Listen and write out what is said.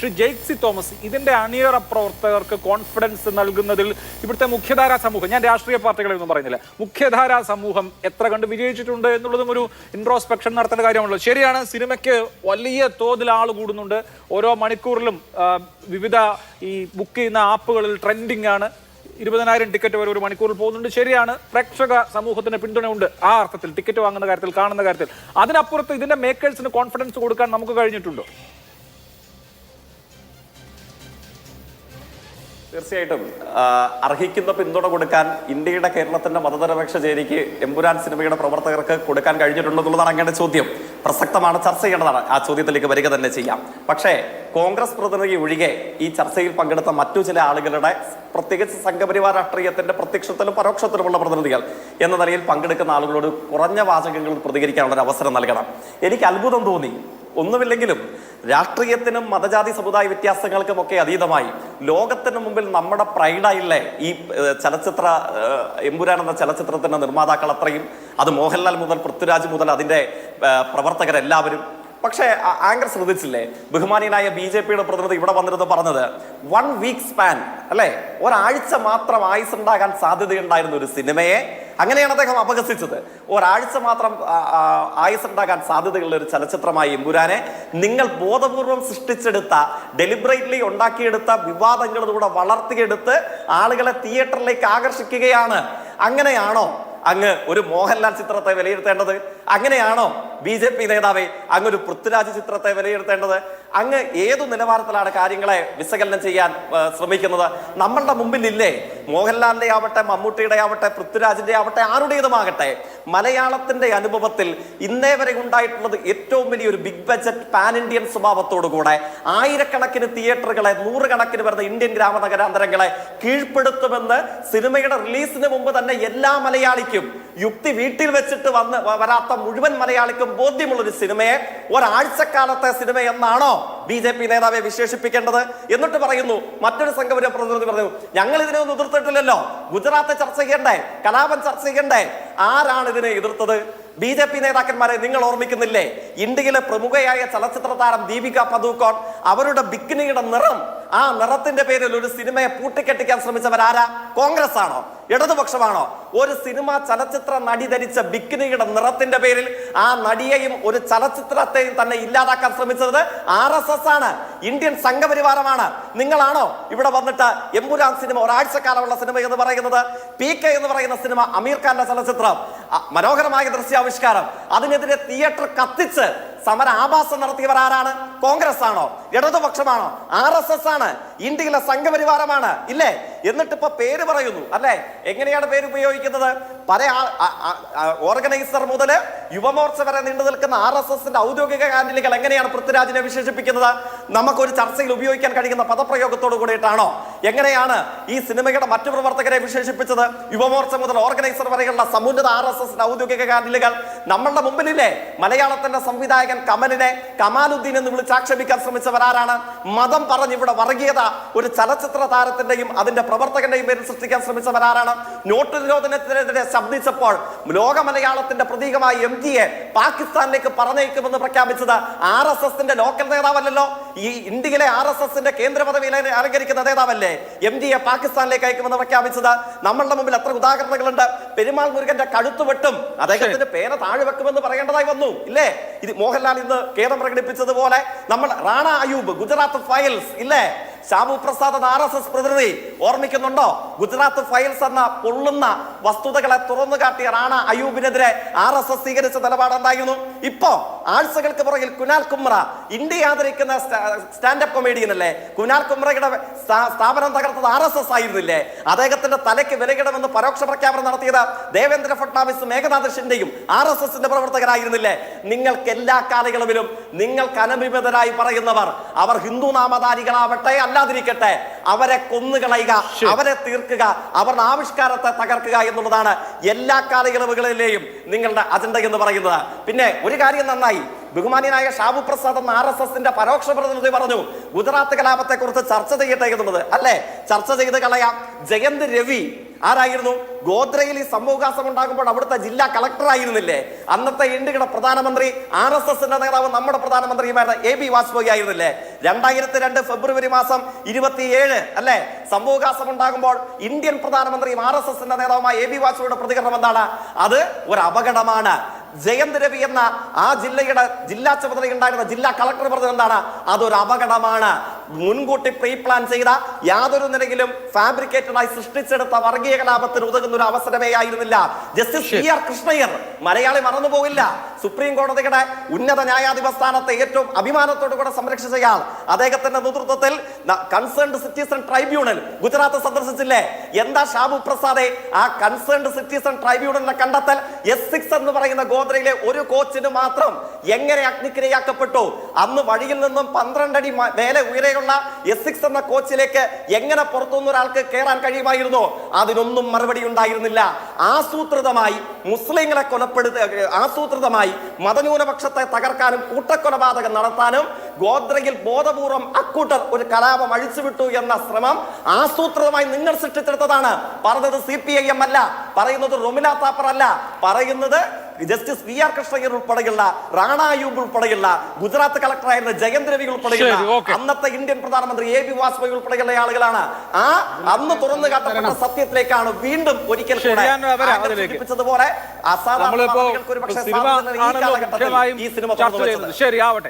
Shri Jaicy Thomas, ഇതിന്റെ അണിയറ പ്രവർത്തകർക്ക് കോൺഫിഡൻസ് നൽകുന്നതിൽ ഇവിടുത്തെ മുഖ്യധാരാ സമൂഹം, ഞാൻ രാഷ്ട്രീയ പാർട്ടികളെ ഒന്നും പറയുന്നില്ല, മുഖ്യധാരാ സമൂഹം എത്ര കണ്ട് വിജയിച്ചിട്ടുണ്ട് എന്നുള്ളതും ഒരു ഇൻട്രോസ്പെക്ഷൻ നടത്തേണ്ട കാര്യമാണല്ലോ. ശരിയാണ്, സിനിമയ്ക്ക് വലിയ തോതിൽ ആൾ കൂടുന്നുണ്ട്. ഓരോ മണിക്കൂറിലും വിവിധ ഈ ബുക്ക് ചെയ്യുന്ന ആപ്പുകളിൽ ട്രെൻഡിങ് ആണ്. 20,000 ടിക്കറ്റ് വരെ ഒരു മണിക്കൂറിൽ പോകുന്നുണ്ട്. ശരിയാണ്, പ്രേക്ഷക സമൂഹത്തിന് പിന്തുണയുണ്ട് ആ അർത്ഥത്തിൽ, ടിക്കറ്റ് വാങ്ങുന്ന കാര്യത്തിൽ, കാണുന്ന കാര്യത്തിൽ. അതിനപ്പുറത്ത് ഇതിന്റെ മേക്കേഴ്സിന് കോൺഫിഡൻസ് കൊടുക്കാൻ നമുക്ക് കഴിഞ്ഞിട്ടുണ്ടോ? തീർച്ചയായിട്ടും അർഹിക്കുന്ന പിന്തുണ കൊടുക്കാൻ ഇന്ത്യയുടെ, കേരളത്തിന്റെ മതനിരപേക്ഷ ചേരിക്ക് എമ്പുരാൻ സിനിമയുടെ പ്രവർത്തകർക്ക് കൊടുക്കാൻ കഴിഞ്ഞിട്ടുണ്ടെന്നുള്ളതാണ് അങ്ങയുടെ ചോദ്യം. പ്രസക്തമാണ്, ചർച്ച ചെയ്യേണ്ടതാണ്. ആ ചോദ്യത്തിലേക്ക് വരിക തന്നെ ചെയ്യാം. പക്ഷേ കോൺഗ്രസ് പ്രതിനിധി ഒഴികെ ഈ ചർച്ചയിൽ പങ്കെടുത്ത മറ്റു ചില ആളുകളുടെ, പ്രത്യേകിച്ച് സംഘപരിവാർ രാഷ്ട്രീയത്തിന്റെ പ്രത്യക്ഷത്തിലും പരോക്ഷത്തിലുമുള്ള പ്രതിനിധികൾ എന്ന നിലയിൽ പങ്കെടുക്കുന്ന ആളുകളോട് കുറഞ്ഞ വാചകങ്ങളിൽ പ്രതികരിക്കാനുള്ള ഒരു അവസരം നൽകണം. എനിക്ക് അത്ഭുതം തോന്നി. ഒന്നുമില്ലെങ്കിലും രാഷ്ട്രീയത്തിനും മതജാതി സമുദായ വ്യത്യാസങ്ങൾക്കും ഒക്കെ അതീതമായി ലോകത്തിന് മുമ്പിൽ നമ്മുടെ പ്രൈഡായില്ലേ ഈ ചലച്ചിത്ര എമ്പുരാൻ എന്ന ചലച്ചിത്രത്തിന്റെ നിർമ്മാതാക്കൾ അത്രയും, അത് മോഹൻലാൽ മുതൽ പൃഥ്വിരാജ് മുതൽ അതിന്റെ പ്രവർത്തകരെല്ലാവരും. പക്ഷേ ആങ്കർ ശ്രദ്ധിച്ചില്ലേ, ബഹുമാനീയനായ BJPയുടെ പ്രതിനിധി ഇവിടെ വന്നിരുന്നു പറഞ്ഞത് 1 വീക്ക് സ്പാൻ അല്ലെ, ഒരാഴ്ച മാത്രം ആയുസ് ഉണ്ടാകാൻ സാധ്യതയുണ്ടായിരുന്ന ഒരു സിനിമയെ, അങ്ങനെയാണ് അദ്ദേഹം അപഹസിച്ചത്. ഒരാഴ്ച മാത്രം ആയുസ് ഉണ്ടാകാൻ സാധ്യതയുള്ള ഒരു ചലച്ചിത്രമായി എമ്പുരാനെ നിങ്ങൾ ബോധപൂർവം സൃഷ്ടിച്ചെടുത്ത, ഡെലിബറേറ്റ്ലി ഉണ്ടാക്കിയെടുത്ത വിവാദങ്ങളിലൂടെ വളർത്തിയെടുത്ത് ആളുകളെ തിയേറ്ററിലേക്ക് ആകർഷിക്കുകയാണ്. അങ്ങനെയാണോ അങ്ങ് ഒരു മോഹൻലാൽ ചിത്രത്തെ വിലയിരുത്തേണ്ടത്? അങ്ങനെയാണോ BJP നേതാവെ അങ്ങൊരു പൃഥ്വിരാജ് ചിത്രത്തെ വിലയിരുത്തേണ്ടത്? അങ്ങ് ഏതു നിലവാരത്തിലാണ് കാര്യങ്ങളെ വിശകലനം ചെയ്യാൻ ശ്രമിക്കുന്നത്? നമ്മളുടെ മുമ്പിലില്ലേ, മോഹൻലാലിന്റെ ആവട്ടെ, മമ്മൂട്ടിയുടെ ആവട്ടെ, പൃഥ്വിരാജിന്റെ ആവട്ടെ, ആരുടേതുമാകട്ടെ, മലയാളത്തിന്റെ അനുഭവത്തിൽ ഇന്നേ വരെ ഉണ്ടായിട്ടുള്ളത് ഏറ്റവും വലിയൊരു ബിഗ് ബഡ്ജറ്റ് പാൻ ഇന്ത്യൻ സ്വഭാവത്തോടുകൂടെ ആയിരക്കണക്കിന് തിയേറ്ററുകളെ, നൂറുകണക്കിന് വരുന്ന ഇന്ത്യൻ ഗ്രാമനഗരാന്തരങ്ങളെ കീഴ്പ്പെടുത്തുമെന്ന് സിനിമയുടെ റിലീസിന് മുമ്പ് തന്നെ എല്ലാ മലയാളിക്കും, യുക്തി വീട്ടിൽ വെച്ചിട്ട് വരാത്ത മുഴുവൻ മലയാളിക്കും ബോധ്യമുള്ളൊരു സിനിമയെ ഒരാഴ്ചക്കാലത്തെ സിനിമ എന്നാണോ BJP നേതാവെ വിശേഷിപ്പിക്കേണ്ടത്? എന്നിട്ട് പറയുന്നു, മറ്റൊരു സംഘപരിവാർ പ്രതിനിധി പറഞ്ഞു, ഞങ്ങൾ ഇതിനൊന്നും എതിർത്തിട്ടില്ലല്ലോ, ഗുജറാത്ത് ചർച്ച ചെയ്യണ്ടേ, കലാപം ചർച്ച ചെയ്യണ്ടേ, ആരാണ് ഇതിനെ എതിർത്തത്? BJP നേതാക്കന്മാരെ നിങ്ങൾ ഓർമ്മിക്കുന്നില്ലേ? ഇന്ത്യയിലെ പ്രമുഖയായ ചലച്ചിത്ര താരം ദീപിക പദുക്കോൺ, അവരുടെ ബിക്കിനിയുടെ നിറം, ആ നിറത്തിന്റെ പേരിൽ ഒരു സിനിമയെ പൂട്ടിക്കെട്ടിക്കാൻ ശ്രമിച്ചവരാരാ? കോൺഗ്രസ് ആണോ? ഇടതുപക്ഷമാണോ? ഒരു സിനിമ ചലച്ചിത്ര നടി ധരിച്ച ബിക്കിനിയുടെ നിറത്തിന്റെ പേരിൽ ആ നടിയെയും ഒരു ചലച്ചിത്രത്തെയും തന്നെ ഇല്ലാതാക്കാൻ ശ്രമിച്ചത് RSS ആണ്, ഇന്ത്യൻ സംഘപരിവാരമാണ്. നിങ്ങളാണോ ഇവിടെ വന്നിട്ട് എമ്പുരാൻ സിനിമ ഒരാഴ്ചക്കാലമുള്ള സിനിമ എന്ന് പറയുന്നത്? PK എന്ന് പറയുന്ന സിനിമ, അമീർ ഖാന്റെ ചലച്ചിത്രം, മനോഹരമായ ദൃശ്യാവിഷ്കാരം, അതിനെതിരെ തിയേറ്റർ കത്തിച്ച് സമര ആഭാസം നടത്തിയവർ ആരാണ്? കോൺഗ്രസ് ആണോ? ഇടതുപക്ഷമാണോ? RSS ആണ്, ഇന്ത്യയിലെ സംഘപരിവാരമാണ്, ഇല്ലേ? എന്നിട്ട് ഇപ്പൊ പേര് പറയുന്നു അല്ലെ? എങ്ങനെയാണ് പേര് ഉപയോഗിക്കുന്നത്? പല ഓർഗനൈസർ മുതൽ യുവമോർച്ച വരെ നീണ്ടു നിൽക്കുന്ന RSSന്റെ ഔദ്യോഗിക ഹാൻഡിലുകൾ എങ്ങനെയാണ് പൃഥ്വിരാജിനെ വിശേഷിപ്പിക്കുന്നത്? നമുക്കൊരു ചർച്ചയിൽ ഉപയോഗിക്കാൻ കഴിയുന്ന പദപ്രയോഗത്തോട് കൂടിയിട്ടാണോ? എങ്ങനെയാണ് ഈ സിനിമയുടെ മറ്റു പ്രവർത്തകരെ വിശേഷിപ്പിച്ചത്? യുവമോർച്ച മുതൽ ഓർഗനൈസർ വരെയുള്ള സമുന്നത RSSന്റെ ഔദ്യോഗിക ഹാൻഡിലുകൾ. നമ്മളുടെ മുമ്പിലില്ലേ മലയാളത്തിന്റെ സംവിധായകൻ കമലിനെ കമാലുദ്ദീൻ എന്ന് വിളിച്ചാക്ഷേപിക്കാൻ ശ്രമിച്ചവരാരാണ്? മതം പറഞ്ഞ് ഇവിടെ വർഗീയത ഒരു ചലച്ചിത്ര താരത്തിന്റെയും അതിന്റെ പ്രവർത്തകന്റെയും പേരിൽ സൃഷ്ടിക്കാൻ ശ്രമിച്ചവരാരാണ്? നോട്ട് നിരോധനത്തിനെതിരെ ശബ്ദിച്ചപ്പോൾ ലോക മലയാളത്തിന്റെ പ്രതീകമായ MGയെ പാകിസ്ഥാനിലേക്ക് പറഞ്ഞേക്കുമെന്ന് പ്രഖ്യാപിച്ചത് RSSന്റെ ലോക്കൽ നേതാവല്ലല്ലോ, ഈ ഇന്ത്യയിലെ RSSന്റെ കേന്ദ്ര പദവിയിൽ അലങ്കരിക്കുന്ന നേതാവല്ലേ MGയെ പാകിസ്ഥാനിലേക്ക് അയക്കുമെന്ന് പ്രഖ്യാപിച്ചത്? നമ്മളുടെ മുമ്പിൽ എത്ര ഉദാഹരണങ്ങളുണ്ട്. പെരുമാൾ മുരുകന്റെ കഴുത്ത് വെട്ടും, അദ്ദേഹത്തിന്റെ പേന താഴെ വെക്കുമെന്ന് പറയേണ്ടതായി വന്നു, ഇല്ലേ? ഇത് മോഹൻലാൽ ഇന്ന് ഖേദം പ്രകടിപ്പിച്ചതുപോലെ നമ്മൾ റാണ അയൂബ്, ഗുജറാത്ത് ഫയൽസ്, ഇല്ലേ? ശ്യാമു പ്രസാദ് എന്ന RSS പ്രതിനിധി ഓർമ്മിക്കുന്നുണ്ടോ? ഗുജറാത്ത് ഫയൽസ് എന്ന പൊള്ളുന്ന വസ്തുതകളെ തുറന്നു കാട്ടിയ റാണ അയൂബിനെതിരെ RSS സ്വീകരിച്ച നിലപാട് എന്തായിരുന്നു? ഇപ്പോ ആഴ്ചകൾക്ക് പുറകിൽ കുനാൽ കുമ്ര, ഇന്ത്യ ആദരിക്കുന്ന സ്റ്റാൻഡപ്പ് കൊമേഡിയൻ അല്ലേ, കുനാൽ കുമ്രയുടെ സ്ഥാപനം തകർത്തത് RSS ആയിരുന്നില്ലേ? അദ്ദേഹത്തിന്റെ തലയ്ക്ക് വിലകിടമെന്ന് പരോക്ഷ പ്രഖ്യാപനം നടത്തിയത് ദേവേന്ദ്ര ഫട്നാവിസും മേഘനാഥ് ഷിൻഡെയും RSSന്റെ പ്രവർത്തകരായിരുന്നില്ലേ? നിങ്ങൾക്ക് എല്ലാ കാലയളവിലും നിങ്ങൾക്ക് അനഭിമതരായി പറയുന്നവർ, അവർ ഹിന്ദു നാമധാരികളാവട്ടെ അല്ലാതിരിക്കട്ടെ, അവരെ കൊന്നുകളയുക, അവരെ തീർക്കുക, അവരുടെ ആവിഷ്കാരത്തെ തകർക്കുക എന്നുള്ളതാണ് എല്ലാ കാലയളവുകളിലെയും നിങ്ങളുടെ അജണ്ട എന്ന് പറയുന്നത്. പിന്നെ ഒരു കാര്യം നന്നായി, ബഹുമാന്യനായ ഷാബു പ്രസാദ് എന്ന RSSന്റെ പരോക്ഷ പ്രതിനിധി പറഞ്ഞു, ഗുജറാത്ത് കലാപത്തെ കുറിച്ച് ചർച്ച ചെയ്യട്ടെ എന്നുള്ളത്. അല്ലെ, ചർച്ച ചെയ്ത് കളയാം. ജയന്ത് രവി ആരായിരുന്നു? ഗോദ്രയിൽ ഈ സംഭവവികാസം ഉണ്ടാകുമ്പോൾ അവിടുത്തെ ജില്ലാ കളക്ടർ ആയിരുന്നില്ലേ അന്നത്തെ ഇന്ത്യയുടെ പ്രധാനമന്ത്രി? RSS നേതാവ് നമ്മുടെ പ്രധാനമന്ത്രിയുമായിരുന്ന AB വാജ്പേയി ആയിരുന്നില്ലേ? 2002 ഫെബ്രുവരി മാസം 27 അല്ലെ സംഭവവികാസം ഉണ്ടാകുമ്പോൾ ഇന്ത്യൻ പ്രധാനമന്ത്രിയും RSS നേതാവുമായ AB വാജ്പേയിയുടെ പ്രതികരണം എന്താണ്? അത് ഒരു അപകടമാണ്. ജയന്ത് രവി എന്ന ആ ജില്ലയുടെ ജില്ലാ ചുമതലയുണ്ടായിരുന്ന ജില്ലാ കളക്ടർ പറഞ്ഞത് എന്താണ്? അതൊരു അപകടമാണ്. മുൻകൂട്ടി പ്രീ പ്ലാൻ ചെയ്ത യാതൊരു നിലയിലും ഫാബ്രിക്കേറ്റഡായി സൃഷ്ടിച്ചെടുത്ത വർഗീയ കലാപത്തിന് ഉതകുന്ന ഒരു അവസരമേ ആയിരുന്നില്ല. ജസ്റ്റിസ് PR കൃഷ്ണയ്യർ, മലയാളി മറന്നുപോകില്ല, സുപ്രീം കോടതിയുടെ ഉന്നത ന്യായാധിപ സ്ഥാനത്തെ ഏറ്റവും അഭിമാനത്തോടു കൂടെ സംരക്ഷിച്ചയാൾ. അദ്ദേഹത്തിന്റെ നേതൃത്വത്തിൽ കൺസേൺഡ് സിറ്റിസൺ ട്രൈബ്യൂണൽ ഗുജറാത്ത് സന്ദർശിച്ചില്ലേ? എന്താ ഷാബു പ്രസാദെ ആ കൺസേൺഡ് സിറ്റിസൺ ട്രൈബ്യൂണലിന്റെ കണ്ടെത്തൽ S6 എന്ന് പറയുന്ന ഗോദ്രയിലെ ഒരു കോച്ചിന് മാത്രം എങ്ങനെ അഗ്നിക്കിരയാക്കപ്പെട്ടു? അന്ന് വഴിയിൽ നിന്നും 12 അടി മേലെ ഉയരെയുള്ള S6 എന്ന കോച്ചിലേക്ക് എങ്ങനെ പുറത്തുനിന്ന് ഒരാൾക്ക് കയറാൻ കഴിയുമായിരുന്നു? അതിനൊന്നും മറുപടി ഉണ്ടായിരുന്നില്ല. ആസൂത്രിതമായി മുസ്ലിങ്ങളെ ആസൂത്രിതമായി മതന്യൂനപക്ഷത്തെ തകർക്കാനും കൂട്ടക്കൊലപാതകം നടത്താനും ഗോദ്രയിൽ ബോധപൂർവം അക്കൂട്ടർ ഒരു കലാപം അഴിച്ചുവിട്ടു എന്ന ശ്രമം ആസൂത്രിതമായി നിങ്ങൾ സൃഷ്ടിച്ചെടുത്തതാണ്. പറഞ്ഞത് CPIM അല്ല, പറയുന്നത് റൊമില താപ്പർ അല്ല, പറയുന്നത് ജസ്റ്റിസ് PR കൃഷ്ണയ്യർ ഉൾപ്പെടെയുള്ള റാണ അയ്യൂബ് ഉൾപ്പെടെയുള്ള ഗുജറാത്ത് കളക്ടറായിരുന്ന ജയന്ത് രവി ഉൾപ്പെടെയുള്ള അന്നത്തെ ഇന്ത്യൻ പ്രധാനമന്ത്രി AB വാജ്പേയി ഉൾപ്പെടെയുള്ള ആളുകളാണ്. ആ അന്ന് തുറന്നു കാട്ടപ്പെട്ട സത്യത്തിലേക്കാണ് വീണ്ടും ഒരിക്കൽ പോലെ അസാധാരണ ശരി, ആവട്ടെ.